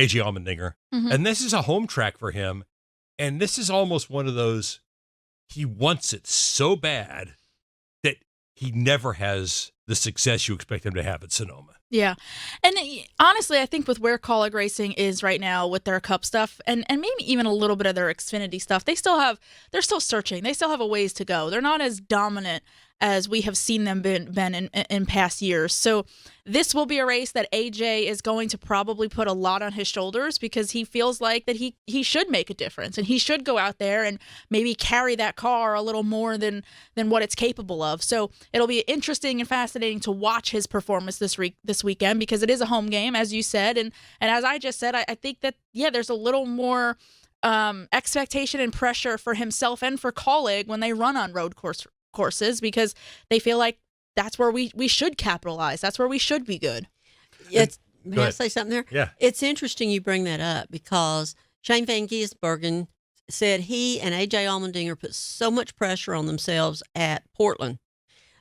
A.J. Allmendinger. Mm-hmm. And this is a home track for him. And this is almost one of those, he wants it so bad that he never has the success you expect him to have at Sonoma. Yeah. And honestly, I think with where Kaulig Racing is right now with their Cup stuff and maybe even a little bit of their Xfinity stuff, they're still searching. They still have a ways to go. They're not as dominant as we have seen them been in past years. So this will be a race that AJ is going to probably put a lot on his shoulders because he feels like that he should make a difference and he should go out there and maybe carry that car a little more than what it's capable of. So it'll be interesting and fascinating to watch his performance this weekend because it is a home game, as you said. And as I just said, I think that, there's a little more expectation and pressure for himself and for Kaulig when they run on road courses because they feel like that's where we should capitalize. That's where we should be good. May I say something there? Yeah. It's interesting you bring that up because Shane van Gisbergen said he and A.J. Allmendinger put so much pressure on themselves at Portland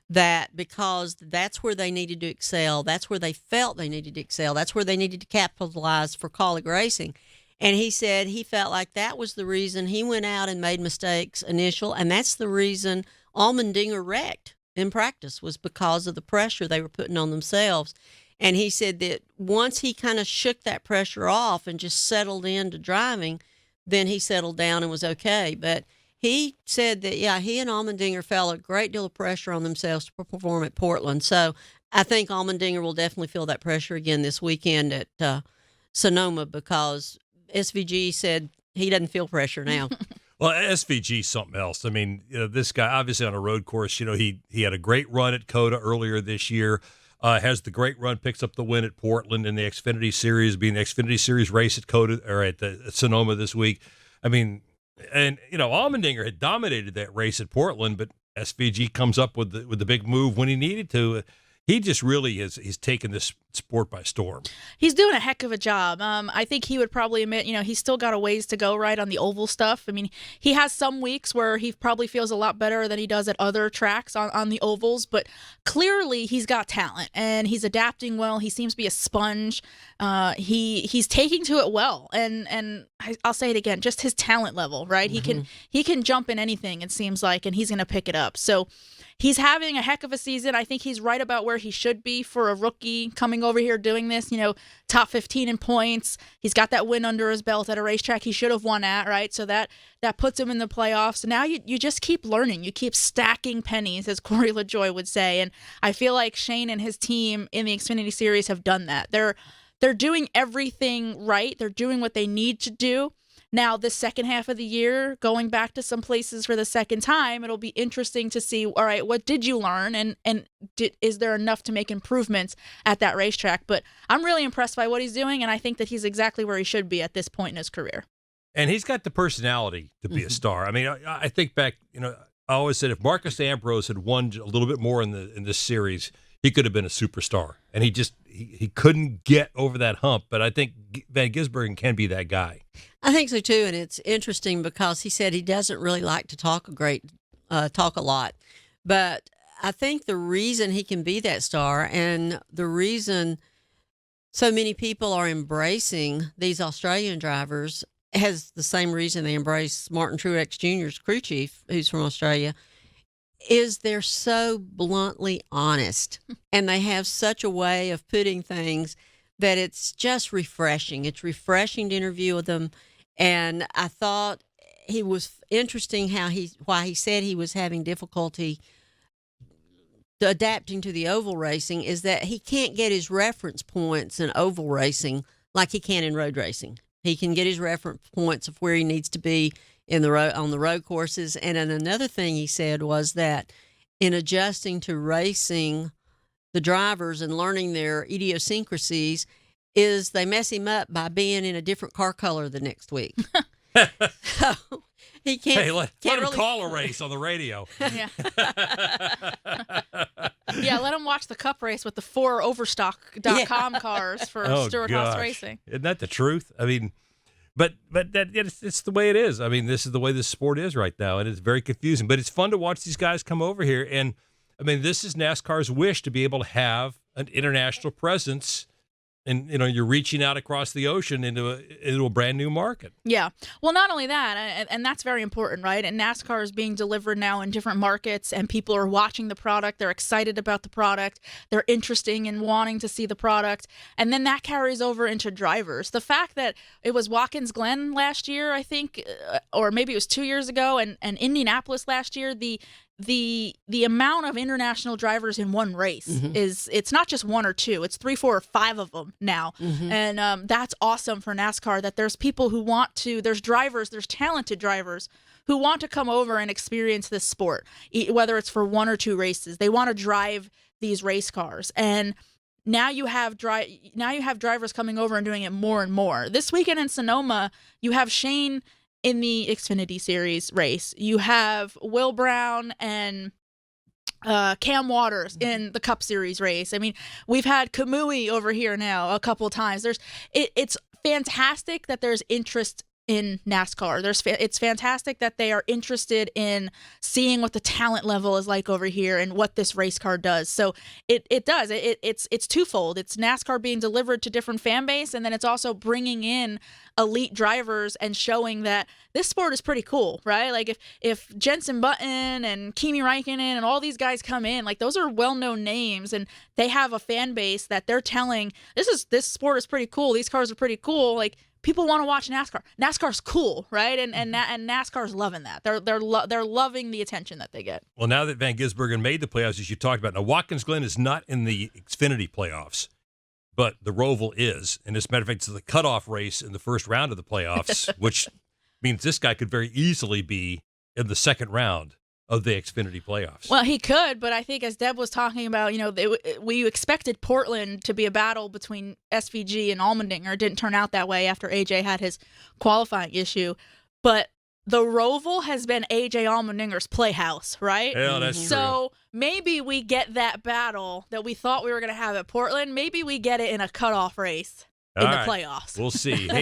that because that's where they needed to excel, that's where they felt they needed to excel, that's where they needed to capitalize for Kaulig Racing. And he said he felt like that was the reason he went out and made mistakes and that's the reason Allmendinger wrecked in practice was because of the pressure they were putting on themselves. And he said that once he kind of shook that pressure off and just settled into driving, then he settled down and was okay. But he said that, he and Allmendinger felt a great deal of pressure on themselves to perform at Portland. So I think Allmendinger will definitely feel that pressure again this weekend at Sonoma because SVG said he doesn't feel pressure now. Well, SVG's something else. I mean, this guy, obviously on a road course, he had a great run at COTA earlier this year, has the great run, picks up the win at Portland in the Xfinity Series, being the Xfinity Series race at COTA or at Sonoma this week. I mean, and, Allmendinger had dominated that race at Portland, but SVG comes up with the big move when he needed to. He just really he's taken this sport by storm. He's doing a heck of a job. I think he would probably admit, he's still got a ways to go, right, on the oval stuff. I mean, he has some weeks where he probably feels a lot better than he does at other tracks on the ovals, but clearly he's got talent and he's adapting well. He seems to be a sponge. He's taking to it well, and I'll say it again, just his talent level, right? Mm-hmm. He can jump in anything, it seems like, and he's going to pick it up. So he's having a heck of a season. I think he's right about where he should be for a rookie coming over here doing this, top 15 in points. He's got that win under his belt at a racetrack he should have won at, right? So that puts him in the playoffs. Now you just keep learning. You keep stacking pennies, as Corey LaJoie would say. And I feel like Shane and his team in the Xfinity Series have done that. They're doing everything right. They're doing what they need to do. Now, the second half of the year, going back to some places for the second time, it'll be interesting to see, all right, what did you learn? And is there enough to make improvements at that racetrack? But I'm really impressed by what he's doing, and I think that he's exactly where he should be at this point in his career. And he's got the personality to be a star. I mean, I think back, I always said if Marcus Ambrose had won a little bit more in this series, he could have been a superstar. And he couldn't get over that hump. But I think Van Gisbergen can be that guy. I think so too, and it's interesting because he said he doesn't really like to talk a lot. But I think the reason he can be that star and the reason so many people are embracing these Australian drivers has the same reason they embrace Martin Truex Jr.'s crew chief, who's from Australia, is they're so bluntly honest and they have such a way of putting things that it's just refreshing. It's refreshing to interview with them. And I thought he was interesting why he said he was having difficulty adapting to the oval racing is that he can't get his reference points in oval racing like he can in road racing. He can get his reference points of where he needs to be on the road courses. And then another thing he said was that in adjusting to racing the drivers and learning their idiosyncrasies is they mess him up by being in a different car color the next week. So he can't. Hey, let him really call a race on the radio. Yeah. Yeah, let him watch the Cup race with the 4 Overstock.com cars for Stewart Haas Racing. Isn't that the truth? I mean, but it's the way it is. I mean, this is the way this sport is right now, and it's very confusing. But it's fun to watch these guys come over here. And, I mean, this is NASCAR's wish to be able to have an international presence and you're reaching out across the ocean into a brand new market. Yeah. Well, not only that, and that's very important, right? And NASCAR is being delivered now in different markets, and people are watching the product. They're excited about the product. They're interested in wanting to see the product. And then that carries over into drivers. The fact that it was Watkins Glen last year, I think, or maybe it was 2 years ago, and Indianapolis last year, the amount of international drivers in one race it's not just one or two, it's 3, 4, or 5 of them now. And that's awesome for NASCAR, that there's people who there's talented drivers who want to come over and experience this sport, whether it's for 1 or 2 races. They want to drive these race cars, and now you have drivers coming over and doing it more and more. This weekend in Sonoma, you have Shane in the Xfinity Series race. You have Will Brown and Cam Waters in the Cup Series race. I mean, we've had Kamui over here now a couple of times. It's fantastic that there's interest in NASCAR. It's fantastic that they are interested in seeing what the talent level is like over here and what this race car does. So it's twofold. It's NASCAR being delivered to different fan base, and then it's also bringing in elite drivers and showing that this sport is pretty cool, right? Like if Jenson Button and Kimi Räikkönen and all these guys come in, like, those are well-known names, and they have a fan base that they're telling this sport is pretty cool. These cars are pretty cool. Like, people want to watch NASCAR. NASCAR's cool, right? And NASCAR's loving that. They're loving the attention that they get. Well, now that Van Gisbergen made the playoffs, as you talked about, now Watkins Glen is not in the Xfinity playoffs, but the Roval is. And as a matter of fact, it's the cutoff race in the first round of the playoffs, which means this guy could very easily be in the second round of the Xfinity playoffs. Well, he could, but I think, as Deb was talking about, we expected Portland to be a battle between SVG and Allmendinger. It didn't turn out that way after AJ had his qualifying issue. But the Roval has been AJ Allmendinger's playhouse, right? Yeah, that's true. So maybe we get that battle that we thought we were going to have at Portland. Maybe we get it in a cutoff race in the playoffs. We'll see.